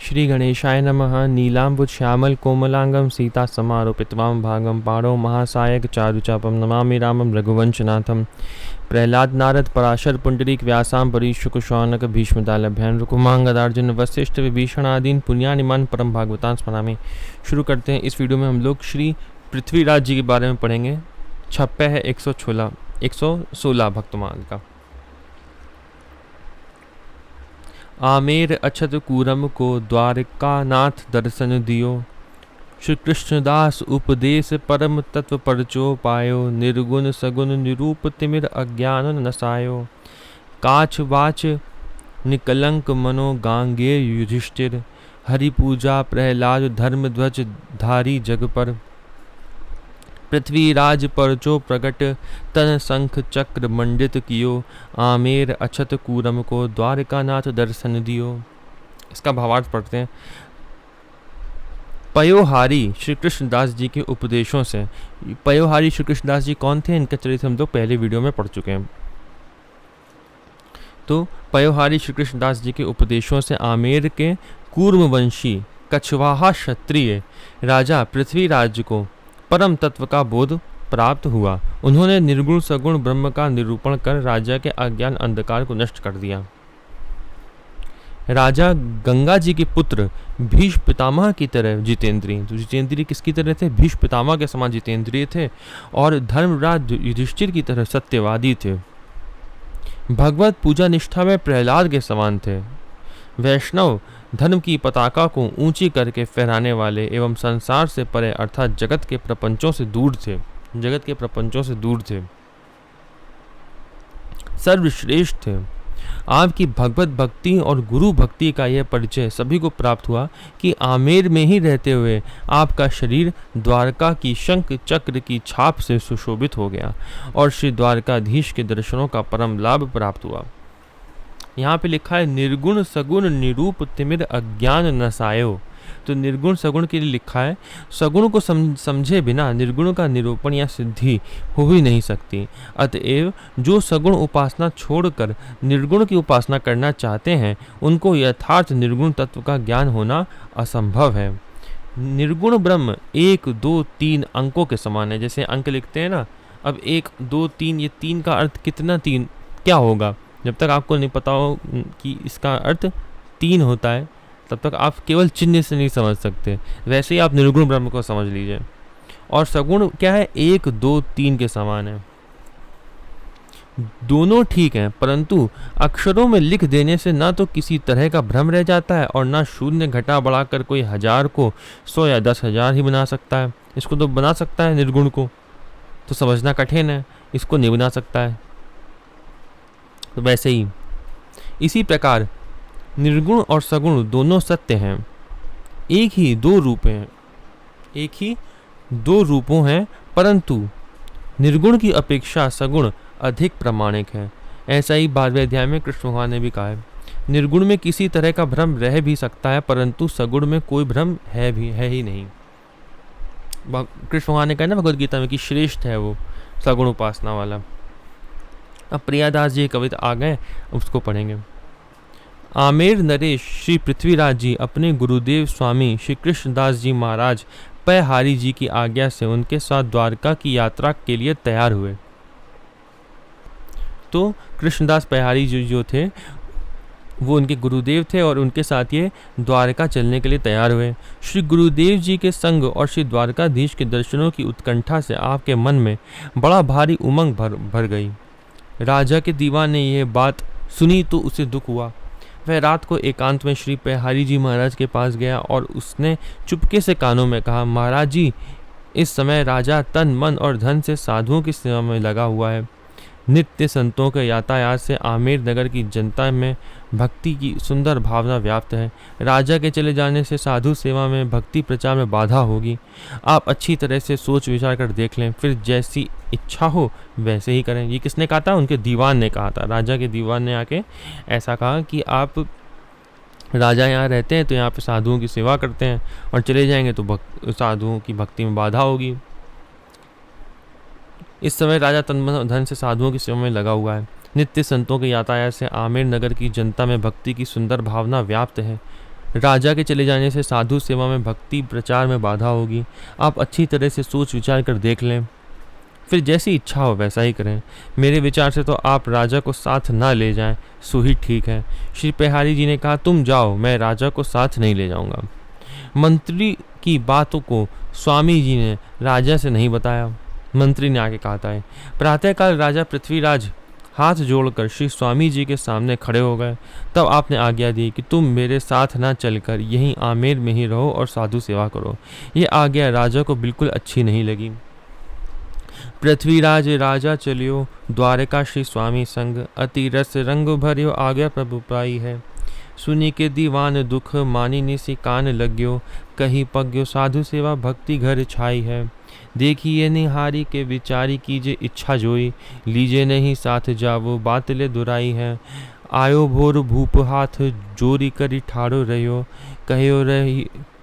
श्री गणेशाय नमः। नीलाम्बुज श्यामल कोमलांगम सीता समारोपितवाम भागम पाणौ महासायक चारुचापम नमामि रामम रघुवंशनाथम। प्रहलाद नारद पराशर पुंडरीक व्यासाम परीशुक शौनक भीष्मदालभ्यान रुकुमांगदार्जुन वशिष्ठ विभीषण आदीन पुण्यानिमान परम भागवतान स्मरामि। शुरू करते हैं। इस वीडियो में हम लोग श्री पृथ्वीराज जी के बारे में पढ़ेंगे। छप्पे है 116 भक्तमाल का। आमेर अछत कूरम को द्वारका नाथ दर्शन दियो। श्री कृष्णदास उपदेश परम तत्व परचो पायो। निर्गुण सगुण निरूप तिमिर अज्ञान नसायो। काछ वाच निकलंक मनो गांगेय युधिष्ठिर। हरि पूजा प्रहलाद धर्म ध्वज धारी जग पर। पृथ्वीराज परचो प्रगट तन शंख चक्र मंडित कियो। आमेर अछत कूरम को द्वारकानाथ दर्शन दियो। इसका भावार्थ पढ़ते हैं। पयोहारी श्री कृष्णदास जी के उपदेशों से। पयोहारी श्री कृष्णदास जी कौन थे? इनका चरित्र हम लोग पहले वीडियो में पढ़ चुके हैं। तो पयोहारी श्री कृष्णदास जी के उपदेशों से आमेर के कूर्मवंशी कछवाहा क्षत्रिय राजा पृथ्वीराज को परम तत्व का बोध प्राप्त हुआ। उन्होंने निर्गुण सगुण ब्रह्म का निरूपण कर राजा के अज्ञान अंधकार को नष्ट कर दिया। राजा गंगा जी के पुत्र भीष्म पितामह की तरह जितेंद्रिय। तो जितेंद्रिय किसकी तरह थे? भीष्म पितामह के समान जितेंद्रिय थे और धर्मराज युधिष्ठिर की तरह सत्यवादी थे। भगवत पूजा निष्ठा में प्रहलाद के समान थे। वैष्णव धर्म की पताका को ऊंची करके फहराने वाले एवं संसार से परे अर्थात जगत के प्रपंचों से दूर थे। सर्वश्रेष्ठ थे। आपकी भगवत भक्ति और गुरु भक्ति का यह परिचय सभी को प्राप्त हुआ कि आमेर में ही रहते हुए आपका शरीर द्वारका की शंख चक्र की छाप से सुशोभित हो गया और श्री द्वारकाधीश के दर्शनों का परम लाभ प्राप्त हुआ। यहाँ पे लिखा है निर्गुण सगुण निरूप तिमिर अज्ञान नसायो। तो निर्गुण सगुण के लिए लिखा है। सगुण को समझे बिना निर्गुण का निरूपण या सिद्धि हो ही नहीं सकती। अतएव जो सगुण उपासना छोड़कर निर्गुण की उपासना करना चाहते हैं उनको यथार्थ निर्गुण तत्व का ज्ञान होना असंभव है। निर्गुण ब्रह्म 1, 2, 3 अंकों के समान है। जैसे अंक लिखते हैं ना, अब 1, 2, 3, ये 3 का अर्थ कितना 3 क्या होगा? जब तक आपको नहीं पता हो कि इसका अर्थ 3 होता है तब तक आप केवल चिन्ह से नहीं समझ सकते। वैसे ही आप निर्गुण ब्रह्म को समझ लीजिए। और सगुण क्या है? 1, 2, 3 के समान है। दोनों ठीक हैं, परंतु अक्षरों में लिख देने से ना तो किसी तरह का भ्रम रह जाता है और ना शून्य घटा बढ़ाकर कोई 1000 को 100 या 10,000 ही बना सकता है। इसको तो बना सकता है, निर्गुण को तो समझना कठिन है, इसको नहीं बना सकता है। तो वैसे ही इसी प्रकार निर्गुण और सगुण दोनों सत्य हैं। एक ही दो रूपों हैं, परंतु निर्गुण की अपेक्षा सगुण अधिक प्रामाणिक है। ऐसा ही 12वें अध्याय में कृष्ण भगवान ने भी कहा है। निर्गुण में किसी तरह का भ्रम रह भी सकता है, परंतु सगुण में कोई भ्रम है ही नहीं। कृष्ण भगवान ने कहा ना भगवद गीता में कि श्रेष्ठ है वो सगुण उपासना वाला। अब प्रियादास जी कविता आ गए, उसको पढ़ेंगे। आमेर नरेश श्री पृथ्वीराज जी अपने गुरुदेव स्वामी श्री कृष्णदास जी महाराज पयहारी जी की आज्ञा से उनके साथ द्वारका की यात्रा के लिए तैयार हुए। तो कृष्णदास पयहारी जी जो थे वो उनके गुरुदेव थे और उनके साथ ये द्वारका चलने के लिए तैयार हुए। श्री गुरुदेव जी के संग और श्री द्वारकाधीश के दर्शनों की उत्कंठा से आपके मन में बड़ा भारी उमंग भर गई। राजा के दीवान ने यह बात सुनी तो उसे दुख हुआ। वह रात को एकांत में श्री पयहारी जी महाराज के पास गया और उसने चुपके से कानों में कहा, महाराज जी, इस समय राजा तन मन और धन से साधुओं की सेवा में लगा हुआ है। नित्य संतों के यातायात से आमेर नगर की जनता में भक्ति की सुंदर भावना व्याप्त है। राजा के चले जाने से साधु सेवा में भक्ति प्रचार में बाधा होगी। आप अच्छी तरह से सोच विचार कर देख लें, फिर जैसी इच्छा हो वैसे ही करें। ये किसने कहा था? उनके दीवान ने कहा था। राजा के दीवान ने आके ऐसा कहा कि आप राजा यहाँ रहते हैं तो यहाँ पे साधुओं की सेवा करते हैं और चले जाएंगे तो साधुओं की भक्ति में बाधा होगी। इस समय राजा तन मन धन से साधुओं की सेवा में लगा हुआ है। नित्य संतों के यातायात से आमेर नगर की जनता में भक्ति की सुंदर भावना व्याप्त है। राजा के चले जाने से साधु सेवा में, भक्ति प्रचार में बाधा होगी। आप अच्छी तरह से सोच विचार कर देख लें, फिर जैसी इच्छा हो वैसा ही करें। मेरे विचार से तो आप राजा को साथ ना ले जाएं, सो ही ठीक है। श्री पेहारी जी ने कहा, तुम जाओ, मैं राजा को साथ नहीं ले जाऊंगा। मंत्री की बातों को स्वामी जी ने राजा से नहीं बताया। मंत्री ने आके कहा था। प्रातःकाल राजा पृथ्वीराज हाथ जोड़कर श्री स्वामी जी के सामने खड़े हो गए। तब आपने आज्ञा दी कि तुम मेरे साथ ना चलकर यहीं आमेर में ही रहो और साधु सेवा करो। ये आज्ञा राजा को बिल्कुल अच्छी नहीं लगी। पृथ्वीराज राजा चलियो द्वारका श्री स्वामी संग, अति रस रंग भरियो आज्ञा प्रभु पाई है। सुनी के दीवान दुख मानी निसी कान लग्यो, कहीं पग्यो साधु सेवा भक्ति घर छाई है। देखिए निहारी के विचारी कीजे इच्छा जोई, लीजे नहीं साथ जावो बात ले दुराई है। आयो भोर भूप हाथ जोरी करी ठाड़ो रहियो,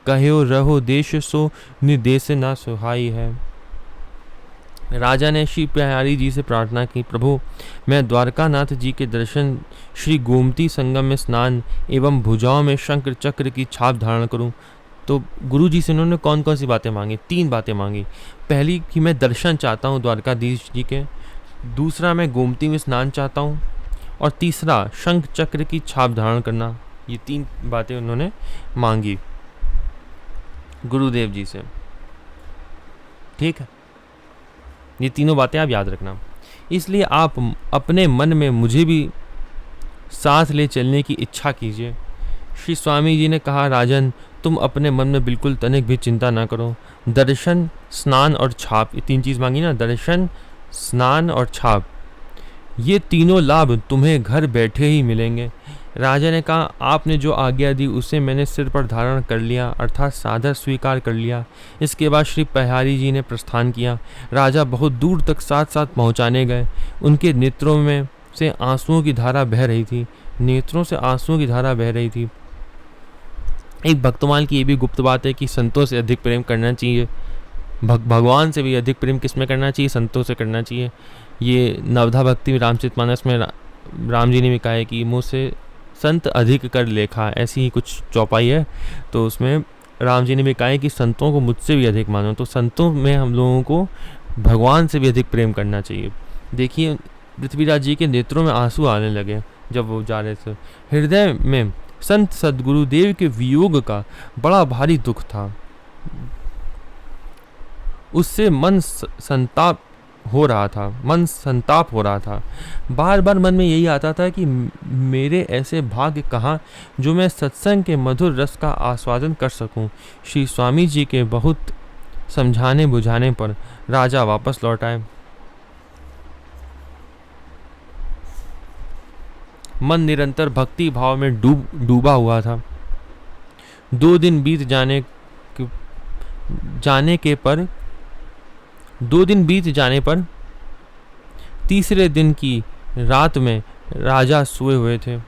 कहो रहो देश सो निदेश ना सुहाई है। राजा ने श्री प्यारी जी से प्रार्थना की, प्रभु मैं द्वारकानाथ जी के दर्शन, श्री गोमती संगम में स्नान एवं भुजाओं में शंकर चक्र की छाप धारण करूं। तो गुरु जी से उन्होंने कौन कौन सी बातें मांगी? 3 बातें मांगी। पहली कि मैं दर्शन चाहता हूं द्वारकाधीश जी के, दूसरा मैं गोमती में स्नान चाहता हूं, और तीसरा शंख चक्र की छाप धारण करना। ये 3 बातें उन्होंने मांगी गुरुदेव जी से। ठीक है, ये तीनों बातें आप याद रखना। इसलिए आप अपने मन में मुझे भी साथ ले चलने की इच्छा कीजिए। श्री स्वामी जी ने कहा, राजन तुम अपने मन में बिल्कुल तनिक भी चिंता ना करो। दर्शन, स्नान और छाप, ये 3 चीज़ मांगी ना, दर्शन, स्नान और छाप, ये तीनों लाभ तुम्हें घर बैठे ही मिलेंगे। राजा ने कहा, आपने जो आज्ञा दी उसे मैंने सिर पर धारण कर लिया, अर्थात सादर स्वीकार कर लिया। इसके बाद श्री पेहारी जी ने प्रस्थान किया। राजा बहुत दूर तक साथ साथ पहुंचाने गए। उनके नेत्रों में से आंसुओं की धारा बह रही थी, नेत्रों से आंसुओं की धारा बह रही थी। एक भक्तमाल की ये भी गुप्त बात है कि संतों से अधिक प्रेम करना चाहिए। भगवान से भी अधिक प्रेम किस में करना चाहिए? संतों से करना चाहिए। ये नवधा भक्ति रामचरितमानस में राम जी ने भी कहा है कि मुझसे संत अधिक कर लेखा, ऐसी ही कुछ चौपाई है। तो उसमें राम जी ने भी कहा है कि संतों को मुझसे भी अधिक मानो। तो संतों में हम लोगों को भगवान से भी अधिक प्रेम करना चाहिए। देखिए पृथ्वीराज जी के नेत्रों में आंसू आने लगे जब वो जा रहे थे। हृदय में संत सदगुरुदेव के वियोग का बड़ा भारी दुख था। उससे मन संताप हो रहा था। बार बार मन में यही आता था कि मेरे ऐसे भाग्य कहाँ जो मैं सत्संग के मधुर रस का आस्वादन कर सकूं। श्री स्वामी जी के बहुत समझाने बुझाने पर राजा वापस लौट आए। मन निरंतर भक्ति भाव में डूबा हुआ था। 2 दिन बीत जाने पर तीसरे दिन की रात में राजा सोए हुए थे।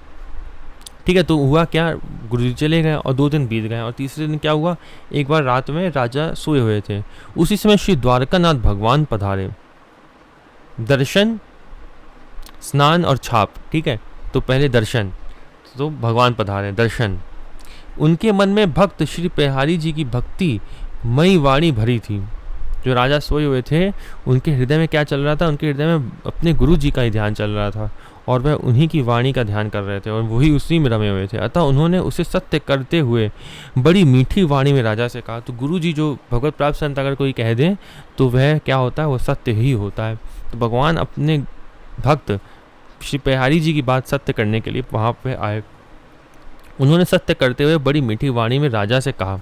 ठीक है, तो हुआ क्या, गुरुजी चले गए और 2 दिन बीत गए और तीसरे दिन क्या हुआ, एक बार रात में राजा सोए हुए थे। उसी समय श्री द्वारकानाथ भगवान पधारे। दर्शन, स्नान और छाप। ठीक है, तो पहले दर्शन, तो भगवान पधारे, दर्शन। उनके मन में भक्त श्री पेहारी जी की भक्ति मई वाणी भरी थी। जो राजा सोए हुए थे उनके हृदय में क्या चल रहा था? उनके हृदय में अपने गुरु जी का ही ध्यान चल रहा था और वह उन्हीं की वाणी का ध्यान कर रहे थे और वही उसी में रमे हुए थे। अतः उन्होंने उसे सत्य करते हुए बड़ी मीठी वाणी में राजा से कहा। तो गुरु जी जो भगवत प्राप्त संत अगर कोई कह दे तो वह क्या होता है? वो सत्य ही होता है। तो भगवान अपने भक्त श्री पेहारी जी की बात सत्य करने के लिए वहाँ पे आए। उन्होंने सत्य करते हुए बड़ी मीठी वाणी में राजा से कहा,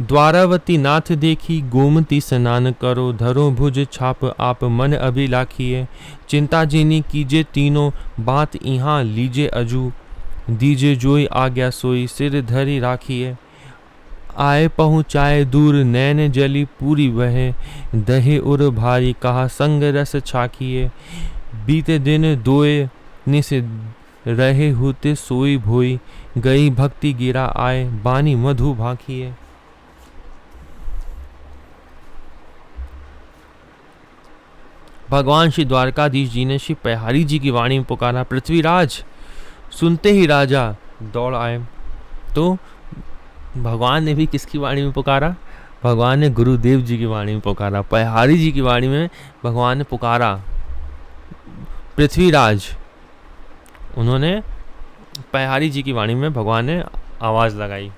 द्वारावती नाथ देखी गोमती स्नान करो, धरो भुज छाप आप मन अभिलाखिए। चिंता जिनी कीजे तीनों बात यहाँ लीजे अजू, दीजे जोई आज्ञा सोई सिर धरी राखिए। आए पहुँचाए दूर नैन जली पूरी वह, दहे उर भारी कहा संग रस छाखिए। बीते दिन दोए निस रहे होते सोई भोई, गई भक्ति गिरा आए बानी मधु भाखिए। भगवान श्री द्वारकाधीश जी ने श्री पहारी जी की वाणी में पुकारा, पृथ्वीराज। सुनते ही राजा दौड़ आए। तो भगवान ने भी किसकी वाणी में पुकारा? भगवान ने गुरुदेव जी की वाणी में पुकारा। पहारी जी की वाणी में भगवान ने पुकारा, पृथ्वीराज। उन्होंने पहारी जी की वाणी में भगवान ने आवाज़ लगाई।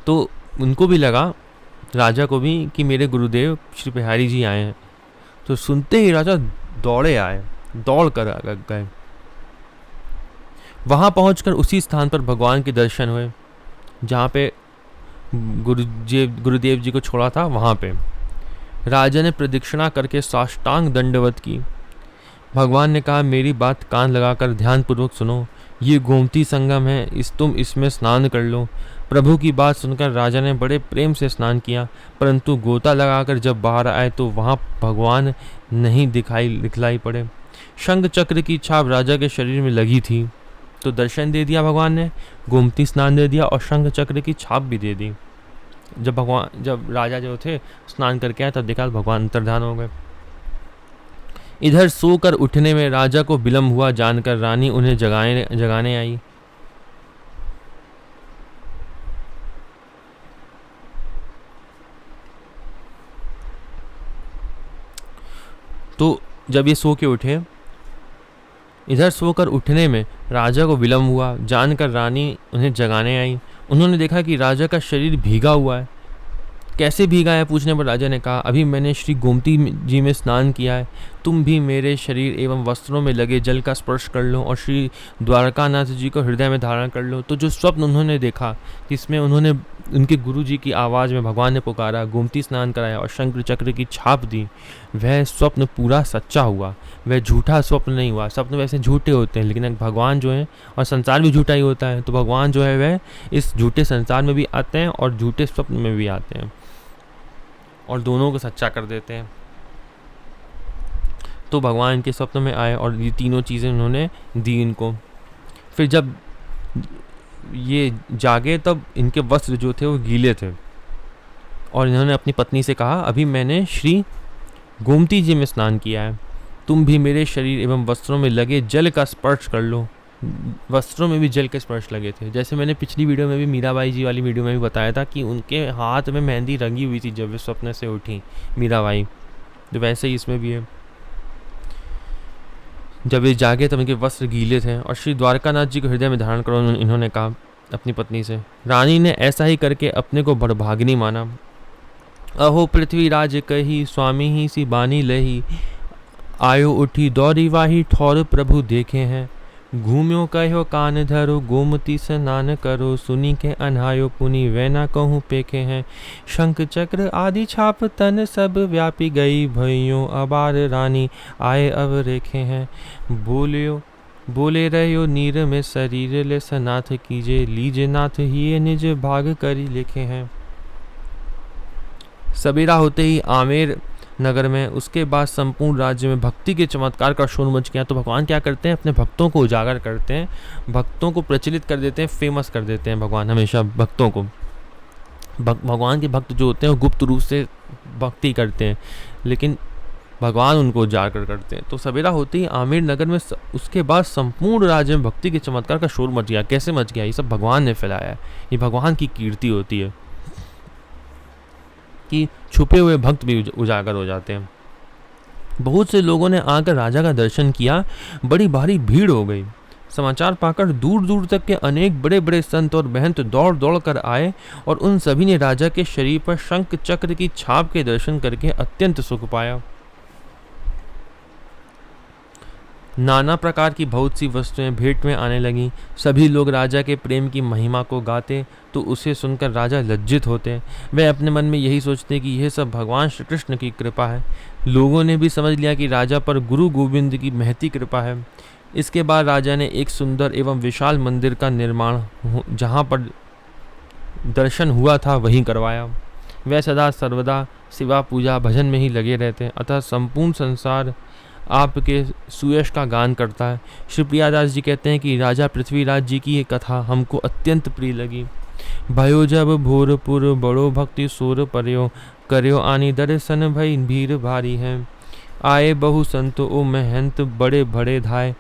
तो उनको भी लगा, राजा को भी, कि मेरे गुरुदेव श्री पहारी जी आए हैं। तो सुनते ही राजा दौड़े आए, दौड़ कर गए। वहाँ पहुंचकर उसी स्थान पर भगवान के दर्शन हुए जहाँ पे गुरुदेव जी को छोड़ा था। वहाँ पे राजा ने प्रदक्षिणा करके साष्टांग दंडवत की। भगवान ने कहा, मेरी बात कान लगाकर ध्यानपूर्वक सुनो। ये गोमती संगम है, तुम इसमें स्नान कर लो। प्रभु की बात सुनकर राजा ने बड़े प्रेम से स्नान किया, परंतु गोता लगाकर जब बाहर आए तो वहाँ भगवान नहीं दिखलाई पड़े। शंख चक्र की छाप राजा के शरीर में लगी थी, तो दर्शन दे दिया भगवान ने, गोमती स्नान दे दिया और शंख चक्र की छाप भी दे दी। जब राजा जो थे स्नान करके आए तब देखा भगवान अंतर्धान हो गए। इधर सोकर उठने में राजा को विलम्ब हुआ जानकर रानी उन्हें जगाने आई। तो जब ये सो के उठे, इधर सोकर उठने में राजा को विलम्ब हुआ जानकर रानी उन्हें जगाने आई। उन्होंने देखा कि राजा का शरीर भीगा हुआ है। कैसे भीगा है पूछने पर राजा ने कहा, अभी मैंने श्री गोमती जी में स्नान किया है। तुम भी मेरे शरीर एवं वस्त्रों में लगे जल का स्पर्श कर लो और श्री द्वारकानाथ जी को हृदय में धारण कर लो। तो जो स्वप्न उन्होंने देखा, जिसमें उन्होंने उनके गुरु जी की आवाज़ में भगवान ने पुकारा, गोमती स्नान कराया और शंख चक्र की छाप दी, वह स्वप्न पूरा सच्चा हुआ। वह झूठा स्वप्न नहीं हुआ। स्वप्न वैसे झूठे होते हैं, लेकिन भगवान जो है, और संसार भी झूठा ही होता है, तो भगवान जो है वह इस झूठे संसार में भी आते हैं और झूठे स्वप्न में भी आते हैं और दोनों को सच्चा कर देते हैं। तो भगवान इनके स्वप्न में आए और ये तीनों चीज़ें उन्होंने दी इनको। फिर जब ये जागे तब इनके वस्त्र जो थे वो गीले थे और इन्होंने अपनी पत्नी से कहा, अभी मैंने श्री गोमती जी में स्नान किया है, तुम भी मेरे शरीर एवं वस्त्रों में लगे जल का स्पर्श कर लो। वस्त्रों में भी जल के स्पर्श लगे थे। जैसे मैंने पिछली वीडियो में भी, मीराबाई जी वाली वीडियो में भी बताया था कि उनके हाथ में मेहंदी रंगी हुई थी जब वे स्वप्न से उठी मीराबाई, तो वैसे ही इसमें भी है। जब वे जागे तब इनके वस्त्र गीले थे और श्री द्वारकानाथ जी को हृदय में धारण करो, इन्होंने कहा अपनी पत्नी से। रानी ने ऐसा ही करके अपने को बड़भागिनी माना। अहो पृथ्वीराज कही, स्वामी ही सी बानी लही, आयो उठी दौड़ी वाही, ठौर प्रभु देखे हैं। घूम्यो कहो कान धरो, गोमती स्नान करो, सुनी के अनहायो पुनि, वैना कहूँ पेखे हैं। शंख चक्र आदि छाप तन सब व्यापी गई, भइयों अबार रानी आए अब रेखे हैं। बोले रहो नीर में शरीर ले, सनाथ कीजे लीजे नाथ ही निज भाग करी लिखे हैं। सवेरा होते ही आमेर नगर में, उसके बाद संपूर्ण राज्य में भक्ति के चमत्कार का शोर मच गया। तो भगवान क्या करते हैं, अपने भक्तों को उजागर करते हैं, भक्तों को प्रचलित कर देते हैं, फेमस कर देते हैं। भगवान हमेशा भक्तों को, भगवान के भक्त जो होते हैं वो गुप्त रूप से भक्ति करते हैं, लेकिन भगवान उनको उजागर करते हैं। तो सवेरा होते ही आमेर नगर में, उसके बाद संपूर्ण राज्य में भक्ति के चमत्कार का शोर मच गया। कैसे मच गया? ये सब भगवान ने फैलाया है। ये भगवान की कीर्ति होती है कि छुपे हुए भक्त भी उजागर हो जाते हैं। बहुत से लोगों ने आकर राजा का दर्शन किया। बड़ी भारी भीड़ हो गई। समाचार पाकर दूर दूर तक के अनेक बड़े बड़े संत और महंत दौड़ दौड़ कर आए और उन सभी ने राजा के शरीर पर शंख चक्र की छाप के दर्शन करके अत्यंत सुख पाया। नाना प्रकार की बहुत सी वस्तुएं भेंट में आने लगीं। सभी लोग राजा के प्रेम की महिमा को गाते तो उसे सुनकर राजा लज्जित होते। वे अपने मन में यही सोचते कि यह सब भगवान श्री कृष्ण की कृपा है। लोगों ने भी समझ लिया कि राजा पर गुरु गोविंद की महती कृपा है। इसके बाद राजा ने एक सुंदर एवं विशाल मंदिर का निर्माण जहाँ पर दर्शन हुआ था वहीं करवाया। वह सदा सर्वदा शिवा पूजा भजन में ही लगे रहते, अतः संपूर्ण संसार आपके सुयश का गान करता है। श्री प्रियादास जी कहते हैं कि राजा पृथ्वीराज जी की ये कथा हमको अत्यंत प्रिय लगी। भयो जब भोरपुर बड़ो भक्ति सोर पर्यो, कर्यो आनी दर्शन भई भीर भारी है। आए बहु संत ओ महंत बड़े बड़े धाय,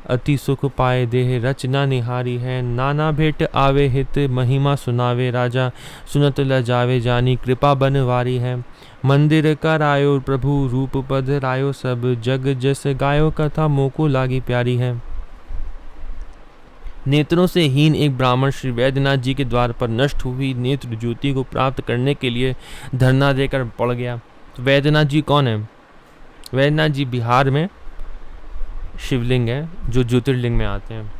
अति सुख पाए देह रचना निहारी है। नाना भेंट आवे हित महिमा सुनावे राजा, सुनत ल जावे जानी कृपा बनवारी है। मंदिर करायो प्रभु रूप पद रायो, सब जग जस गायो कथा मोको लागी प्यारी है। नेत्रों से हीन एक ब्राह्मण श्री वैद्यनाथ जी के द्वार पर नष्ट हुई नेत्र ज्योति को प्राप्त करने के लिए धरना देकर पड़ गया। तो वैद्यनाथ जी कौन है? वैद्यनाथ जी बिहार में शिवलिंग है जो ज्योतिर्लिंग में आते हैं।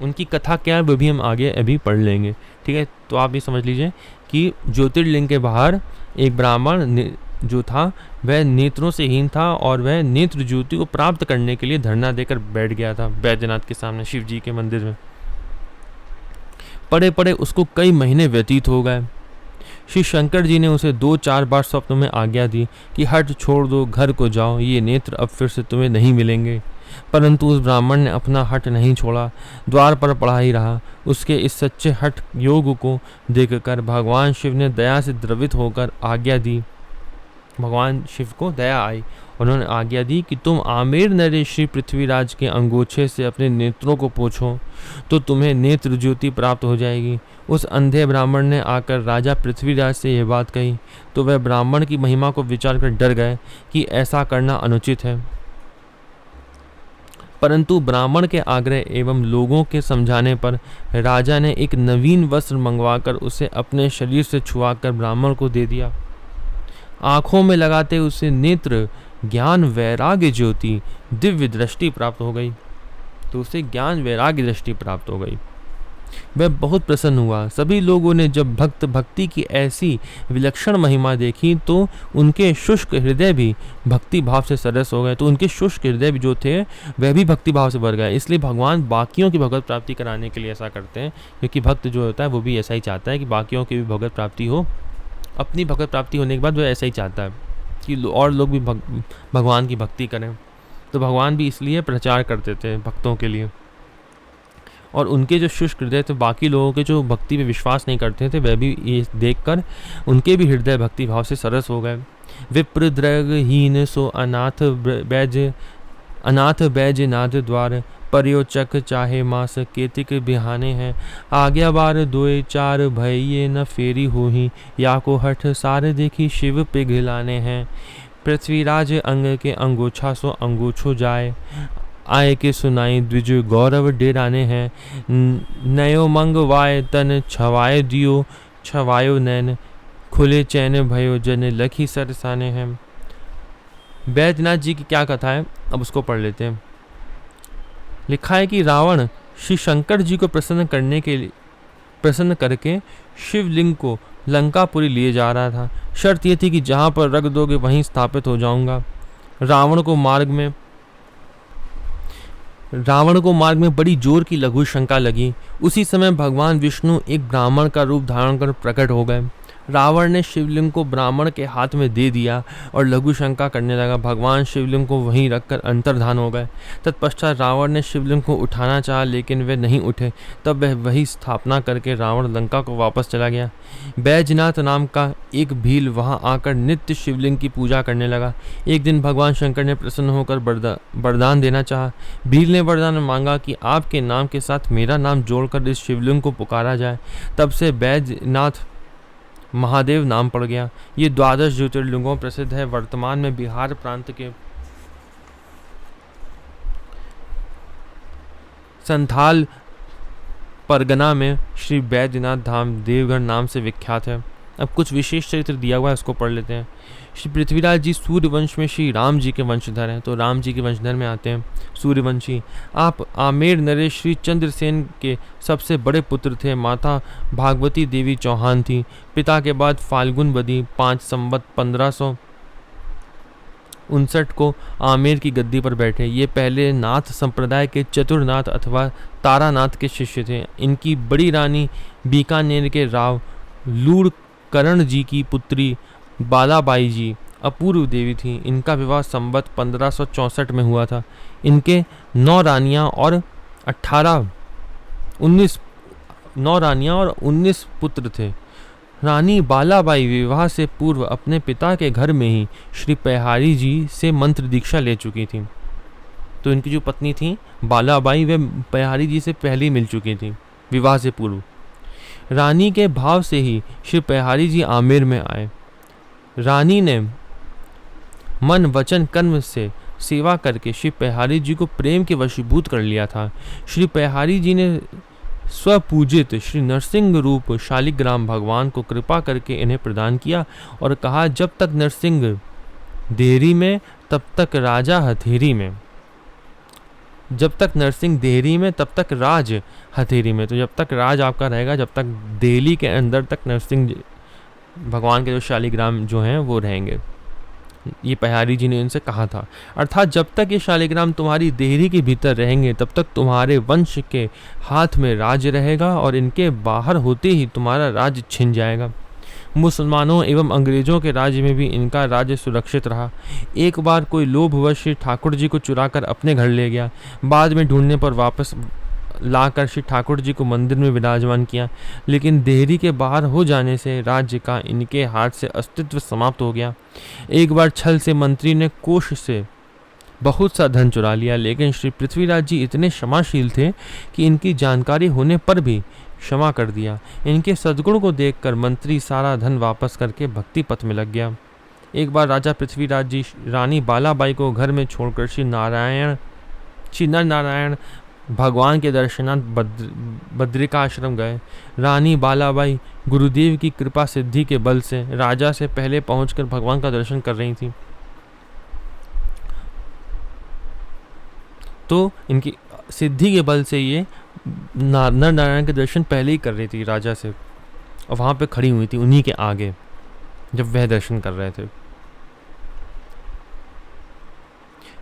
उनकी कथा क्या है वो भी हम आगे अभी पढ़ लेंगे, ठीक है। तो आप ये समझ लीजिए कि ज्योतिर्लिंग के बाहर एक ब्राह्मण जो था वह नेत्रों से हीन था और वह नेत्र ज्योति को प्राप्त करने के लिए धरना देकर बैठ गया था वैद्यनाथ के सामने शिव जी के मंदिर में। पड़े पड़े उसको कई महीने व्यतीत हो गए। श्री शंकर जी ने उसे 2-4 बार स्वप्न में आज्ञा दी कि हट छोड़ दो, घर को जाओ, ये नेत्र अब फिर से तुम्हें नहीं मिलेंगे। परंतु उस ब्राह्मण ने अपना हट नहीं छोड़ा, द्वार पर पड़ा ही रहा। उसके इस सच्चे हट योग को देखकर भगवान शिव ने दया से द्रवित होकर आज्ञा दी। भगवान शिव को दया आई, उन्होंने आज्ञा दी कि तुम आमेर नरेश श्री पृथ्वीराज के अंगोछे से अपने नेत्रों को पोंछो तो तुम्हें नेत्र ज्योति प्राप्त हो जाएगी। उस अंधे ब्राह्मण ने आकर राजा पृथ्वीराज से यह बात कही तो वह ब्राह्मण की महिमा को विचार कर डर गए कि ऐसा करना अनुचित है। परंतु ब्राह्मण के आग्रह एवं लोगों के समझाने पर राजा ने एक नवीन वस्त्र मंगवाकर उसे अपने शरीर से छुआकर ब्राह्मण को दे दिया। आंखों में लगाते उसे नेत्र ज्ञान वैराग्य ज्योति दिव्य दृष्टि प्राप्त हो गई। तो उसे ज्ञान वैराग्य दृष्टि प्राप्त हो गई। वह बहुत प्रसन्न हुआ। सभी लोगों ने जब भक्ति की ऐसी विलक्षण महिमा देखी तो उनके शुष्क हृदय भी भक्ति भाव से सरस हो गए। तो उनके शुष्क हृदय भी जो थे वह भी भक्ति भाव से भर गए। इसलिए भगवान बाकियों की भगवत प्राप्ति कराने के लिए ऐसा करते हैं, क्योंकि भक्त जो होता है वो भी ऐसा ही चाहता है कि बाकियों की भी भगवत प्राप्ति हो। अपनी भगवत प्राप्ति होने के बाद वह ऐसा ही चाहता है कि और लोग भी भगवान की भक्ति करें। तो भगवान भी इसलिए प्रचार करते थे भक्तों के लिए। और उनके जो शुष्क हृदय थे, बाकी लोगों के जो भक्ति पे विश्वास नहीं करते थे, वह भी ये देखकर उनके भी हृदय भक्ति भाव से सरस हो गए। विप्र द्रग हीन सो अनाथ बैजनाथ द्वार, पर्योचक चाहे मास केतिक बिहाने हैं। आज्ञा बार 2-4 भइये न फेरी होही, या को हठ सार देखी शिव पिघलाने हैं। पृथ्वीराज अंग के अंगोछा सो अंगोछो जाए, आए के सुनाई द्विज गौरव डेराने हैं। नयो मंग वाय तन छवाए दियो, छवायो नैन खुले चैन भयो जन लखी सरसाने हैं। बैद्यनाथ जी की क्या कथा है, अब उसको पढ़ लेते हैं। लिखा है कि रावण श्री शंकर जी को प्रसन्न करके शिवलिंग को लंकापुरी लिए जा रहा था। शर्त यह थी कि जहां पर रख दोगे वहीं स्थापित हो जाऊंगा। रावण को मार्ग में बड़ी जोर की लघु शंका लगी। उसी समय भगवान विष्णु एक ब्राह्मण का रूप धारण कर प्रकट हो गए। रावण ने शिवलिंग को ब्राह्मण के हाथ में दे दिया और लघु शंका करने लगा। भगवान शिवलिंग को वहीं रखकर अंतर्धान हो गए। तत्पश्चात रावण ने शिवलिंग को उठाना चाहा, लेकिन वे नहीं उठे। तब वह वही स्थापना करके रावण लंका को वापस चला गया। बैजनाथ नाम का एक भील वहां आकर नित्य शिवलिंग की पूजा करने लगा। एक दिन भगवान शंकर ने प्रसन्न होकर वरदान देना चाहा। भील ने वरदान मांगा कि आपके नाम के साथ मेरा नाम जोड़कर इस शिवलिंग को पुकारा जाए। तब से बैजनाथ महादेव नाम पड़ गया। ये 12 ज्योतिर्लिंगों प्रसिद्ध है। वर्तमान में बिहार प्रांत के संथाल परगना में श्री बैद्यनाथ धाम देवघर नाम से विख्यात है। अब कुछ विशेष चरित्र दिया हुआ है, उसको पढ़ लेते हैं। श्री पृथ्वीराज जी सूर्यवंश में श्री राम जी के वंशधर हैं। तो राम जी के वंशधर में आते हैं सूर्यवंशी। आप आमेर नरेश श्री चंद्रसेन के सबसे बड़े पुत्र थे। माता भागवती देवी चौहान थी। पिता के बाद फाल्गुन बदी 5 संवत 1559 को आमेर की गद्दी पर बैठे। ये पहले नाथ संप्रदाय के चतुरनाथ अथवा तारानाथ के शिष्य थे। इनकी बड़ी रानी बीकानेर के राव लूड़करण जी की पुत्री बालाबाई जी अपूर्व देवी थी। इनका विवाह संवत 1564 में हुआ था। इनके 9 रानियां और 19 पुत्र थे। रानी बालाबाई विवाह से पूर्व अपने पिता के घर में ही श्री पेहारी जी से मंत्र दीक्षा ले चुकी थी। तो इनकी जो पत्नी थी बालाबाई, वे पेहारी जी से पहले ही मिल चुकी थी विवाह से पूर्व। रानी के भाव से ही श्री पेहारी जी आमेर में आए। रानी ने मन वचन कर्म से सेवा करके श्री पेहारी जी को प्रेम के वशीभूत कर लिया था। श्री पेहारी जी ने स्वपूजित श्री नरसिंह रूप शालिग्राम भगवान को कृपा करके इन्हें प्रदान किया और कहा, जब तक नरसिंह देहरी में तब तक राजा हथेरी में। जब तक नरसिंह देहरी में तब तक राज हथेरी में। तो जब तक राज आपका रहेगा, जब तक दिल्ली के अंदर तक नरसिंह भगवान के जो शालिग्राम जो हैं वो रहेंगे। ये पेहारी जी ने इनसे कहा था। अर्थात जब तक ये शालिग्राम तुम्हारी देहरी के भीतर रहेंगे तब तक तुम्हारे वंश के हाथ में राज रहेगा और इनके बाहर होते ही तुम्हारा राज छिन जाएगा। मुसलमानों एवं अंग्रेजों के राज्य में भी इनका राज्य सुरक्षित रहा। एक बार कोई लोभवश श्री ठाकुर जी को चुराकर अपने घर ले गया। बाद में ढूंढने पर वापस लाकर श्री ठाकुर जी को मंदिर में विराजमान किया, लेकिन देहरी के बाहर हो जाने से राज्य का इनके हाथ से अस्तित्व समाप्त हो गया। एक बार छल से मंत्री ने कोष से बहुत सा धन चुरा लिया, लेकिन श्री पृथ्वीराज जी इतने क्षमाशील थे कि इनकी जानकारी होने पर भी क्षमा कर दिया। इनके सद्गुण को देखकर मंत्री सारा धन वापस करके भक्ति पथ में लग गया। एक बार राजा पृथ्वीराज जी रानी बालाबाई को घर में छोड़कर श्री नर नारायण भगवान के दर्शनार्थ बद्रिकाश्रम गए। रानी बालाबाई गुरुदेव की कृपा सिद्धि के बल से राजा से पहले पहुंचकर भगवान का दर्शन कर रही थी। तो इनकी सिद्धि के बल से ये नर नारायण के दर्शन पहले ही कर रही थी राजा से, और वहां पे खड़ी हुई थी उन्हीं के आगे जब वह दर्शन कर रहे थे।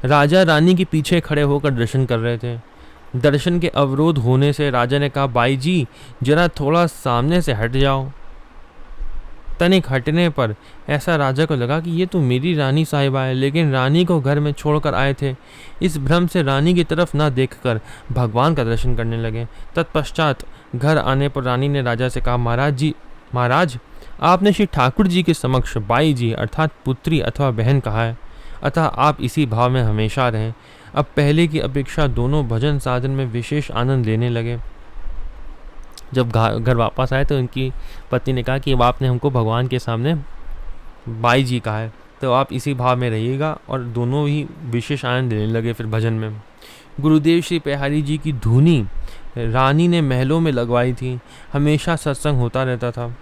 राजा रानी के पीछे खड़े होकर दर्शन कर रहे थे। दर्शन के अवरोध होने से राजा ने कहा, बाई जी जरा थोड़ा सामने से हट जाओ। तनिक हटने पर ऐसा राजा को लगा कि ये तो मेरी रानी साहिबा है, लेकिन रानी को घर में छोड़कर आए थे। इस भ्रम से रानी की तरफ न देखकर भगवान का दर्शन करने लगे। तत्पश्चात घर आने पर रानी ने राजा से कहा, महाराज आपने श्री ठाकुर जी के समक्ष बाई जी अर्थात पुत्री अथवा बहन कहा है, अतः आप इसी भाव में हमेशा रहें। अब पहले की अपेक्षा दोनों भजन साधन में विशेष आनंद लेने लगे। जब घर वापस आए तो उनकी पत्नी ने कहा कि अब आपने हमको भगवान के सामने बाई जी कहा है, तो आप इसी भाव में रहिएगा, और दोनों ही विशेष आनंद लेने लगे फिर भजन में। गुरुदेव श्री पेहारी जी की धुनी रानी ने महलों में लगवाई थी। हमेशा सत्संग होता रहता था।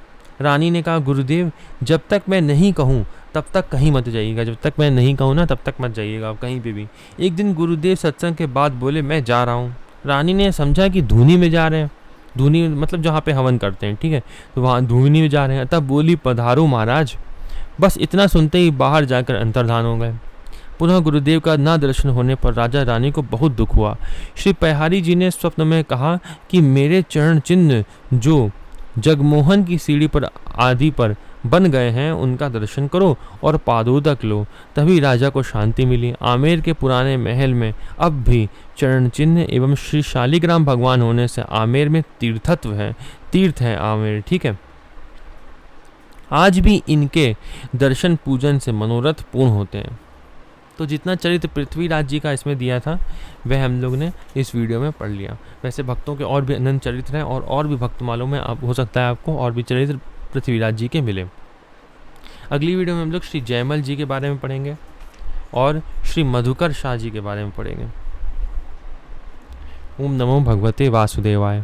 रानी ने कहा, गुरुदेव जब तक मैं नहीं कहूँ तब तक कहीं मत जाइएगा। जब तक मैं नहीं कहूँ ना तब तक मत जाइएगा आप कहीं पे भी। एक दिन गुरुदेव सत्संग के बाद बोले, मैं जा रहा हूँ। रानी ने समझा कि धुनी में जा रहे हैं, धुनी मतलब जहाँ पे हवन करते हैं, ठीक है, तो वहाँ धुनी में जा रहे हैं। तब बोली, पधारो महाराज। बस इतना सुनते ही बाहर जाकर अंतर्धान हो गए। पुनः गुरुदेव का न दर्शन होने पर राजा रानी को बहुत दुख हुआ। श्री पेहारी जी ने स्वप्न में कहा कि मेरे चरण चिन्ह जो जगमोहन की सीढ़ी पर आदि पर बन गए हैं उनका दर्शन करो और पादोदक लो। तभी राजा को शांति मिली। आमेर के पुराने महल में अब भी चरण चिन्ह एवं श्री शालिग्राम भगवान होने से आमेर में तीर्थत्व है, तीर्थ है आमेर, ठीक है। आज भी इनके दर्शन पूजन से मनोरथ पूर्ण होते हैं। तो जितना चरित्र पृथ्वीराज जी का इसमें दिया था वह हम लोग ने इस वीडियो में पढ़ लिया। वैसे भक्तों के और भी अनंत चरित्र हैं और भी भक्त मालूम है, आप हो सकता है आपको और भी चरित्र पृथ्वीराज जी के मिले। अगली वीडियो में हम लोग श्री जयमल जी के बारे में पढ़ेंगे और श्री मधुकर शाह जी के बारे में पढ़ेंगे। ओम नमो भगवते वासुदेवाय।